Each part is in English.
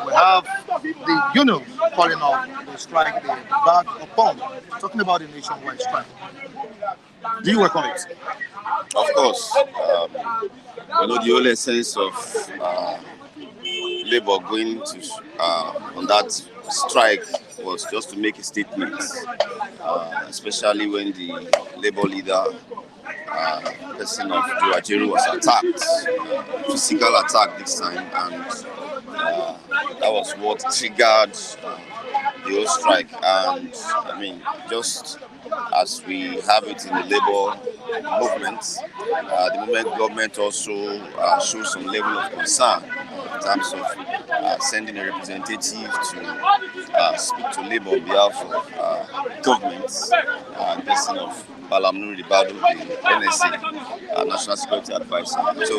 We have the union calling off the strike, the back upon, talking about the nationwide strike. Do you welcome it? Of course, the whole essence of Labour going to on that strike was just to make a statement, especially when the Labour leader, person of Joe was attacked, physical attack this time, and that was what triggered the whole strike. And I mean, just as we have it in the Labour movement, the movement government also shows some level of concern in terms of sending a representative to speak to Labour on behalf of governments, person of Balam Nuri Badu, the NSA, National Security Advisor. So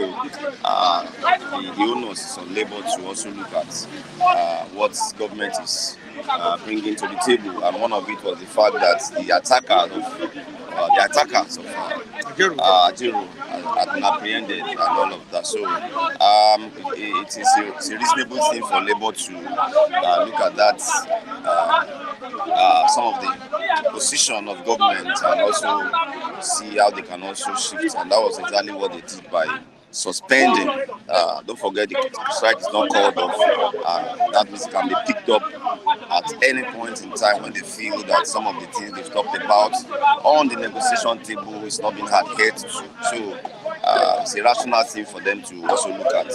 the onus is on Labour to also look at what government is bringing to the table, and one of it was the fact that the attackers of Ajero had been apprehended and all of that. So it's a reasonable thing for Labour to look at that, some of the position of government, and also see how they can also shift. And that was exactly what they did by suspending. Don't forget, the strike is not called off. That means it can be picked up at any point in time when they feel that some of the things they've talked about on the negotiation table is not being adhered to. So it's a rational thing for them to also look at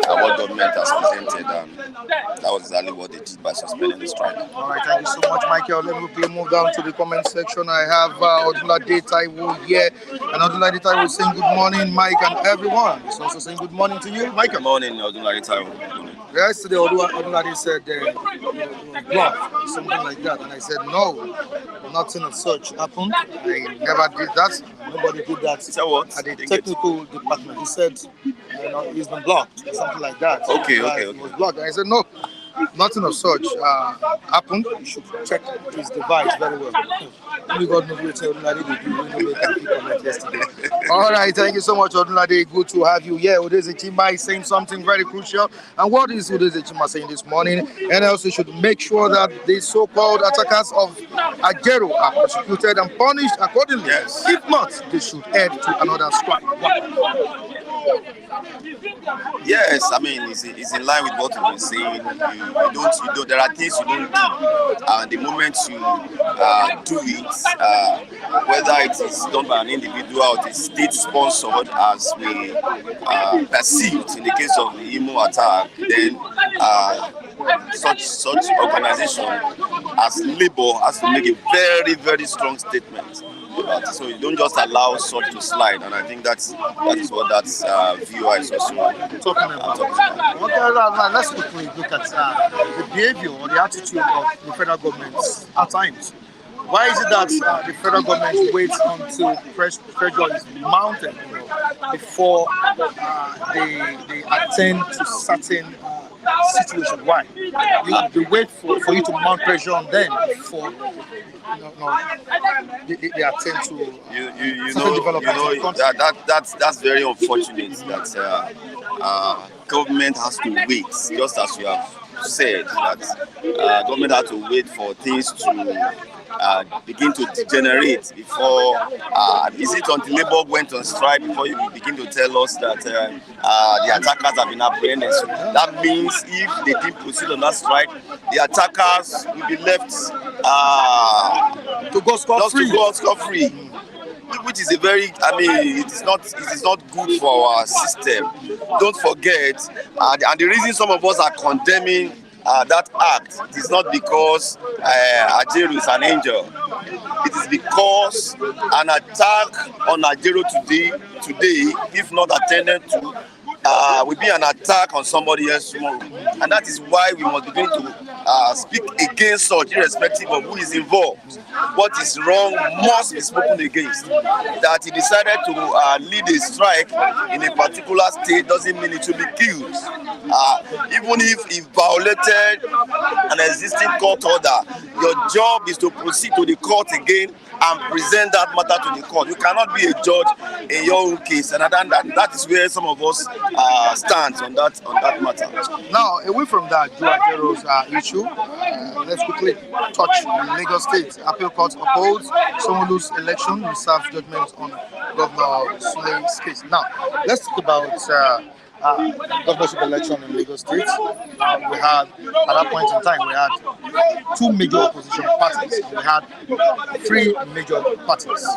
what government has presented, and that was exactly what they did by suspending the strike. All right, thank you so much, Michael. Let me quickly move down to the comment section. I have Odunlade Taiwo here, and Odunlade Taiwo saying good morning, Mike and everyone. He's also saying good morning to you, Michael. Good morning, Odunlade Taiwo. Yesterday, Odunlade said bluff, something like that, and I said no, nothing of such happened. I never did that. Nobody did that. Is that what? At the technical department, he said he's been blocked, or something like that. Okay. He was blocked. And I said no, nothing of such happened. You should check his device very well. Only God knows what Odunlade did. We know can keep comment yesterday. All right, thank you so much, Odunlade. Good to have you here. Udeze Chima is saying something very crucial. And what is Udeze Chima saying this morning? And also should make sure that the so-called attackers of Ajero are prosecuted and punished accordingly. Yes. If not, they should head to another strike. Yes, I mean it's in line with what we've been saying. You don't. There are things you don't do, and the moment you do it, whether it is done by an individual or it is state-sponsored, as we perceived in the case of the Imo attack, then such organization as Labour has to make a very, very strong statement. So you don't just allow such to slide, and I think that is what that viewer is also talking about. Okay, let's quickly look at the behavior or the attitude of the federal government at times. Why is it that the federal government waits until pressure is mounted before they attend to certain situations? Why? They wait for you to mount pressure on them before they attend to that's very unfortunate that government has to wait, just as you have said, that government has to wait for things to begin to degenerate before. Is it until Labour went on strike before you begin to tell us that the attackers have been apprehended? So that means if they didn't proceed on that strike, the attackers will be left to go scot-free. Which is a very, it is not good for our system. Don't forget, and the reason some of us are condemning that act, it is not because Ajero is an angel. It is because an attack on Ajero today, if not attended to, will be an attack on somebody else tomorrow. And that is why we must begin to speak against such, irrespective of who is involved. What is wrong must be spoken against. That he decided to lead a strike in a particular state doesn't mean it will be killed. Even if he violated an existing court order, your job is to proceed to the court again and present that matter to the court. You cannot be a judge in your own case, and that is where some of us stance on that matter. Now, away from that, Joajero's issue, let's quickly touch Lagos State. Appeal Court upholds Sanwo-Olu's election, reserves judgment on Governor Sule's case. Now, let's talk about governorship election in Lagos State. We had, at that point in time, we had two major opposition parties, and we had three major parties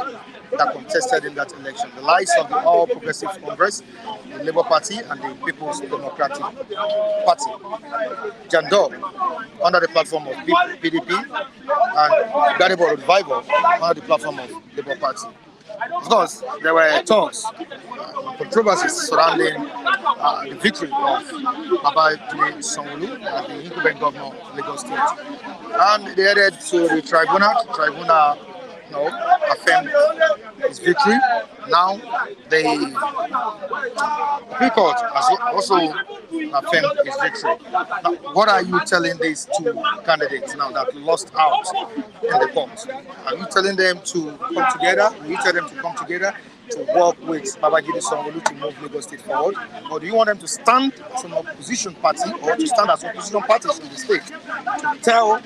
that contested in that election. The likes of the All Progressive Congress, the Labour Party, and the People's Democratic Party. Jandor, under the platform of PDP, and Gadibo Revival, under the platform of Labour Party. Of course, there were talks, controversies surrounding the victory of Babajide Sanwo-Olu as the incumbent governor of Lagos State. And they headed to the tribunal. The tribunal affirmed his victory. Now, the Appeal Court has also affirmed his victory. Now, what are you telling these two candidates now that lost out in the court? Are you telling them to come together? Will you tell them to come together to work with Babajide Sanwo-Olu to move Lagos State forward? Or do you want them to stand as an opposition party or to stand as opposition parties in the state to tell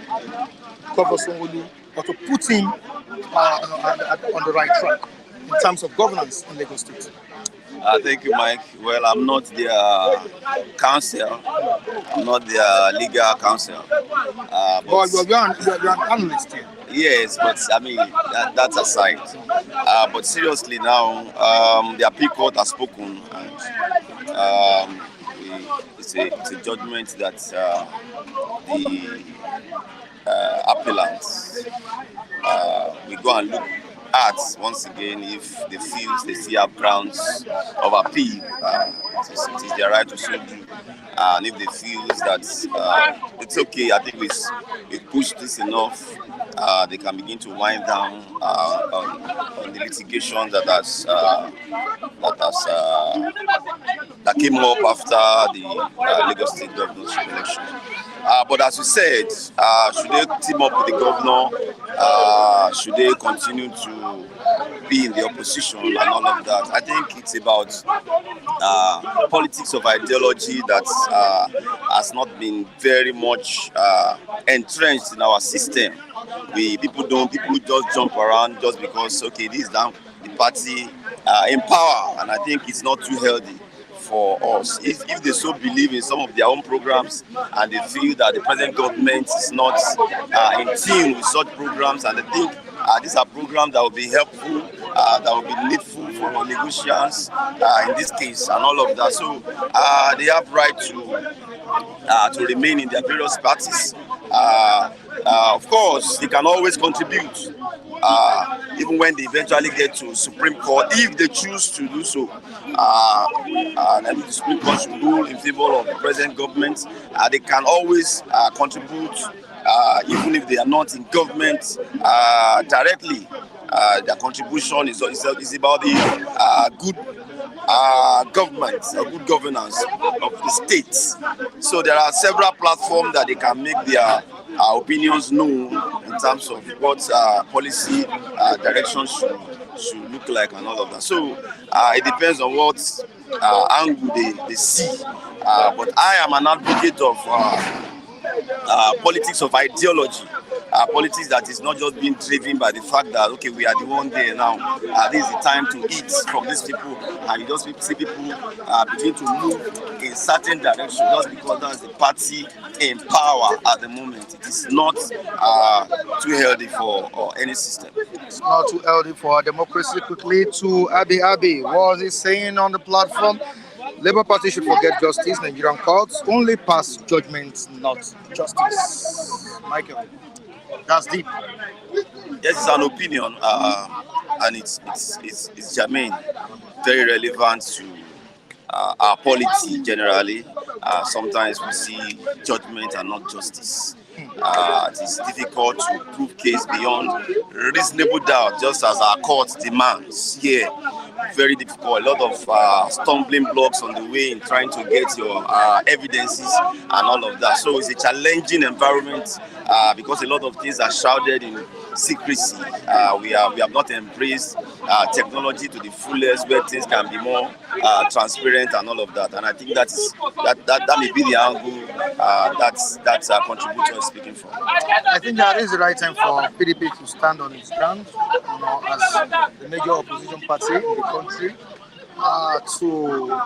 Governor Sanwo-Olu or to put him on the right track in terms of governance in Lagos State? Thank you, Mike. Well, I'm not their counsel. I'm not their legal counsel. But you're an analyst here. Yes, but I mean, that's aside. But seriously now, the Appeal Court has spoken, and it's a judgment that the appellants we go and look at once again if they feel they still have grounds of appeal. It is their right to so do. And if they feel that it's okay, I think we pushed this enough, they can begin to wind down on the litigation that came up after the Lagos State governorship election. But as you said, should they team up with the governor? Should they continue to be in the opposition and all of that? I think it's about politics of ideology that has not been very much entrenched in our system. People just jump around just because this is the party in power, and I think it's not too healthy for us. If they so believe in some of their own programs and they feel that the present government is not in tune with such programs, and they think these are programs that will be helpful, that will be needful for Lagosians in this case and all of that. So they have right to remain in their various parties. Of course, they can always contribute, even when they eventually get to Supreme Court, if they choose to do so. And if the Supreme Court should rule in favor of the present government, they can always contribute, even if they are not in government directly. Their contribution is about the good government or good governance of the states. So there are several platforms that they can make their opinions known in terms of what policy direction should look like and all of that. So it depends on what angle they see. But I am an advocate of politics of ideology. Politics that is not just being driven by the fact that we are the one there now. This is the time to eat from these people, and you just see people begin to move in certain direction just because that's the party in power at the moment. It is not too healthy for any system. It's not too healthy for our democracy. Quickly to Abi, what was he saying on the platform? Labour Party should forget justice. Nigerian courts only pass judgments, not justice. Michael, that's deep. Yes, it's an opinion, and it's germane, very relevant to our polity generally. Sometimes we see judgment and not justice. It is difficult to prove case beyond reasonable doubt, just as our court demands here. Very difficult, a lot of stumbling blocks on the way in trying to get your evidences and all of that. So it's a challenging environment because a lot of things are shrouded in secrecy. We have not embraced technology to the fullest, where things can be more transparent and all of that. And I think that may be the angle that's a contributor is speaking for. I think that is the right time for PDP to stand on its ground, as the major opposition party in the country, to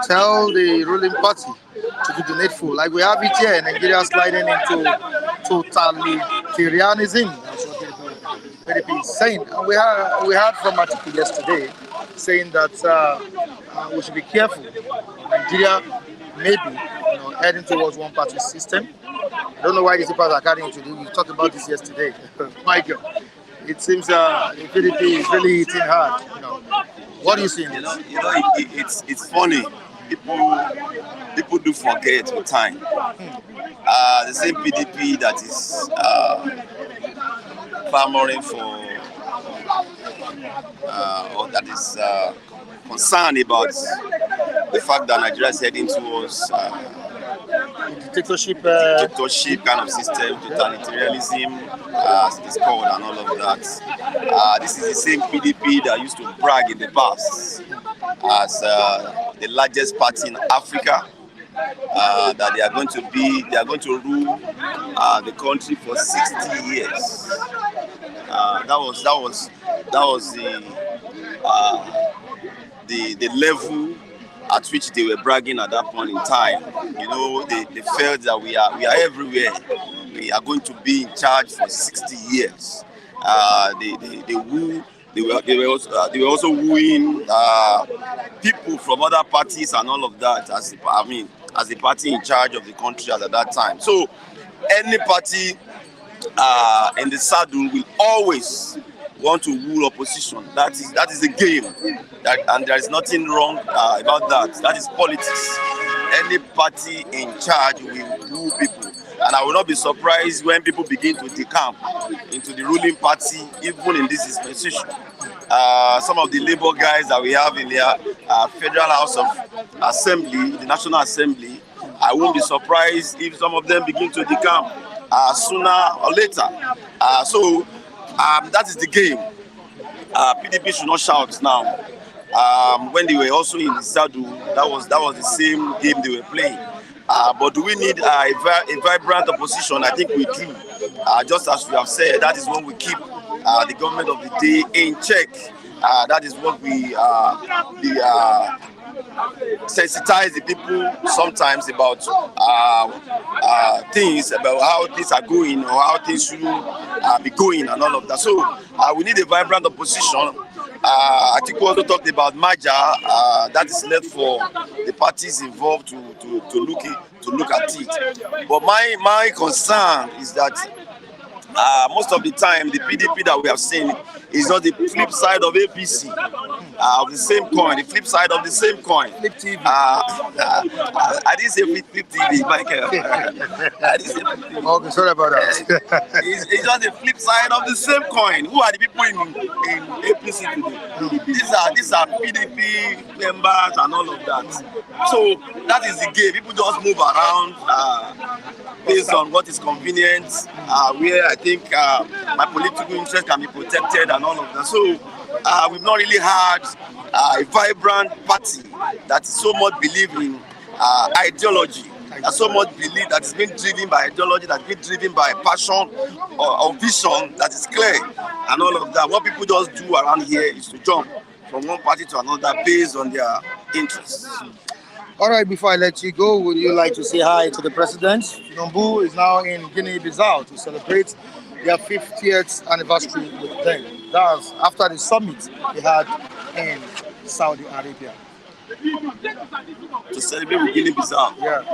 tell the ruling party to do the needful. Like we have it here, Nigeria sliding into totalitarianism. That's what PDP is saying. And we heard from Atiku yesterday saying that we should be careful. Nigeria maybe heading towards one party system. I don't know why these people are carrying it today. We talked about this yesterday. My God, it seems the PDP is really hitting hard. What do you see in this? It's funny. People do forget with time. The same PDP that is clamoring for, or that is concerned about the fact that Nigeria is heading towards dictatorship kind of system, totalitarianism, as it is called, and all of that. This is the same PDP that used to brag in the past as the largest party in Africa. That they are going to rule the country for 60 years. That was the level at which they were bragging at that point in time. They felt that we are everywhere. We are going to be in charge for 60 years. They were also wooing people from other parties and all of that. As the party in charge of the country at that time. So any party in the saddle will always want to rule opposition. That is the game, and there is nothing wrong about that. That is politics. Any party in charge will rule people, and I will not be surprised when people begin to decamp into the ruling party, even in this dispensation. Some of the Labour guys that we have in their Federal House of Assembly, the National Assembly, I won't be surprised if some of them begin to decamp sooner or later. So that is the game. PDP should not shout now. When they were also in the saddle, that was the same game they were playing. But do we need a vibrant opposition? I think we do. Just as we have said, that is when we keep the government of the day in check. That is what we sensitize the people sometimes about things, about how things are going or how things should be going and all of that. So we need a vibrant opposition. I think we also talked about merger. That is left for the parties involved to look at it. But my concern is that most of the time the PDP that we have seen is not the flip side of APC, of the same coin, the flip side of the same coin. Flip TV. I didn't say flip TV, Michael. I didn't say flip TV. Okay, sorry about that. It's just the flip side of the same coin. Who are the people in APC today? These are PDP members and all of that. So that is the game. People just move around based on what is convenient, where I think my political interest can be protected and all of that. So we've not really had a vibrant party that is so much believe in ideology, that so much believe that is being driven by ideology, that's being driven by passion or vision that is clear and all of that. What people just do around here is to jump from one party to another based on their interests. All right, before I let you go, would you like to say hi to the president? Tinubu is now in Guinea-Bissau to celebrate their 50th anniversary with them. That's after the summit they had in Saudi Arabia. To celebrate with Guinea-Bissau? Yeah.